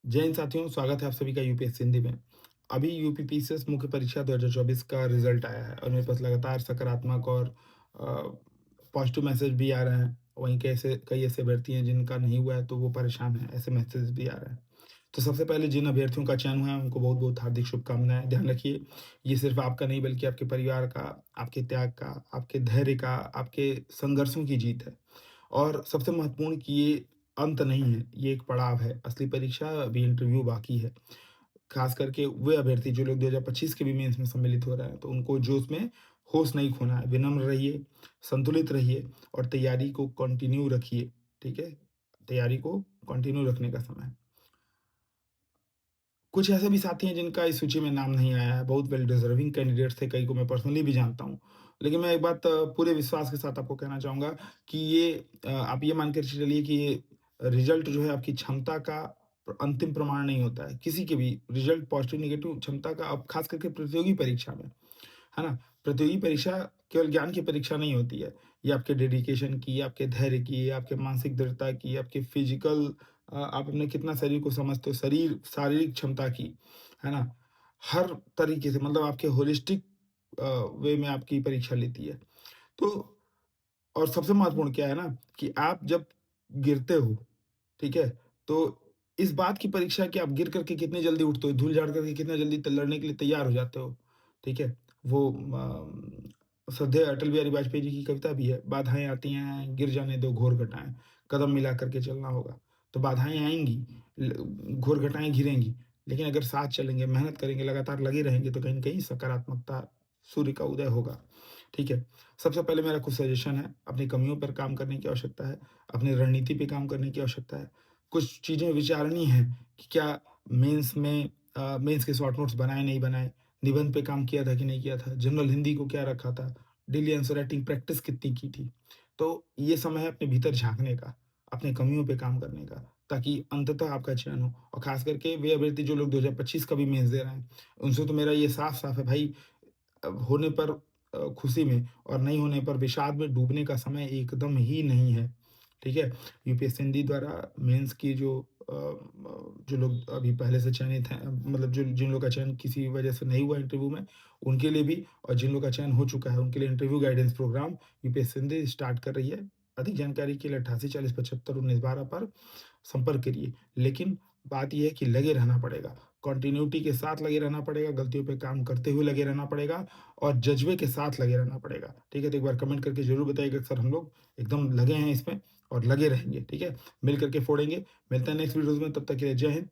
जय हिंद साथियों, स्वागत है आप सभी का यूपीएससी हिंदी में। अभी यूपी पीसीएस मुख्य परीक्षा 2024 का रिजल्ट आया है और मेरे पास लगातार सकारात्मक और पॉजिटिव मैसेज भी आ रहे हैं। वहीं कैसे कई ऐसे अभ्यर्थी हैं जिनका नहीं हुआ है तो वो परेशान हैं, ऐसे मैसेज भी आ रहे हैं। तो सबसे पहले जिन अभ्यर्थियों का चयन हुआ है उनको बहुत-बहुत हार्दिक शुभकामनाएँ। ध्यान रखिए, ये सिर्फ़ आपका नहीं बल्कि आपके परिवार का, आपके त्याग का, आपके धैर्य का, आपके संघर्षों की जीत है। और सबसे महत्वपूर्ण कि ये अंत नहीं है, ये एक पड़ाव है। असली परीक्षा अभी इंटरव्यू बाकी है। ख़ास करके वे अभ्यर्थी जो लोग 2025 के भी मेंस में सम्मिलित हो रहे हैं, तो उनको जो उसमें होश नहीं खोना है। विनम्र रहिए, संतुलित रहिए और तैयारी को कंटिन्यू रखिए, ठीक है? तैयारी को कंटिन्यू रखने का समय है। कुछ ऐसे भी साथी हैं जिनका इस सूची में नाम नहीं आया है, बहुत वेल डिज़र्विंग कैंडिडेट्स थे, कई को मैं पर्सनली भी जानता हूँ। लेकिन मैं एक बात पूरे विश्वास के साथ आपको कहना चाहूँगा कि ये आप ये मान के चलिए कि ये रिज़ल्ट जो है आपकी क्षमता का अंतिम प्रमाण नहीं होता है। किसी के भी रिज़ल्ट पॉज़िटिव, नेगेटिव क्षमता का अब ख़ास करके प्रतियोगी परीक्षा में, है ना? प्रतियोगी परीक्षा केवल ज्ञान की परीक्षा नहीं होती है। ये आपके डेडिकेशन की, आपके धैर्य की, आपके मानसिक दृढ़ता की, आपके फिज़िकल आप अपने कितना शरीर को समझते हो, शारीरिक क्षमता की, है ना? हर तरीके से मतलब आपके होलिस्टिक वे में आपकी परीक्षा लेती है। तो और सबसे महत्वपूर्ण क्या है ना कि आप जब गिरते हो, ठीक है? तो इस बात की परीक्षा है कि आप गिर कर के कितनी जल्दी उठते हो, धूल झाड़ करके कितना जल्दी त लड़ने के लिए तैयार हो जाते हो, ठीक है? वो श्रद्धेय अटल बिहारी वाजपेयी जी की कविता भी है, बाधाएँ आती हैं, गिर जाने दो घोर घटाएँ, कदम मिला कर के चलना होगा। तो बाधाएँ आएँगी, घोर घटाएँ घिरेंगी, लेकिन अगर साथ चलेंगे, मेहनत करेंगे, लगातार लगे रहेंगे, तो कहीं न कहीं सकारात्मकता, सूर्य का उदय होगा, ठीक है? सबसे पहले मेरा कुछ सजेशन है, अपनी कमियों पर काम करने की आवश्यकता है, अपनी रणनीति पे काम करने की आवश्यकता है। कुछ चीज़ें विचारनी हैं कि क्या मेंस के शॉर्ट नोट्स बनाए, नहीं बनाए, निबंध पे काम किया था कि नहीं किया था, जनरल हिंदी को क्या रखा था, डेली आंसर राइटिंग प्रैक्टिस कितनी की थी। तो ये समय है अपने भीतर झाँकने का, अपनी कमियों पे काम करने का, ताकि अंततः आपका चयन हो और ख़ास करके वे अभ्यर्थी जो लोग 2025 का भी मेंस दे रहे हैं, उनसे तो मेरा ये साफ-साफ है भाई होने पर खुशी में और नहीं होने पर विषाद में डूबने का समय एकदम ही नहीं है, ठीक है? यूपीएससी हिंदी द्वारा मेंस की जो लोग अभी पहले से चयनित हैं मतलब जो जिन लोगों का चयन किसी वजह से नहीं हुआ इंटरव्यू में, उनके लिए भी और जिन लोगों का चयन हो चुका है, उनके लिए interview guidance programme UPSC Hindi start कर रही है। अधिक जानकारी के लिए 88 40 75 19 12 पर संपर्क करिए। लेकिन बात ये है कि लगे रहना पड़ेगा, कंटिन्यूटी के साथ लगे रहना पड़ेगा, गलतियों पे काम करते हुए लगे रहना पड़ेगा और जज़्बे के साथ लगे रहना पड़ेगा, ठीक है? तो एक बार कमेंट करके ज़रूर बताइएगा सर हम लोग एकदम लगे हैं इसमें और लगे रहेंगे, ठीक है? मिल कर के फोड़ेंगे। मिलते हैं नेक्स्ट वीडियोज़ में, तब तक के लिए जय हिंद।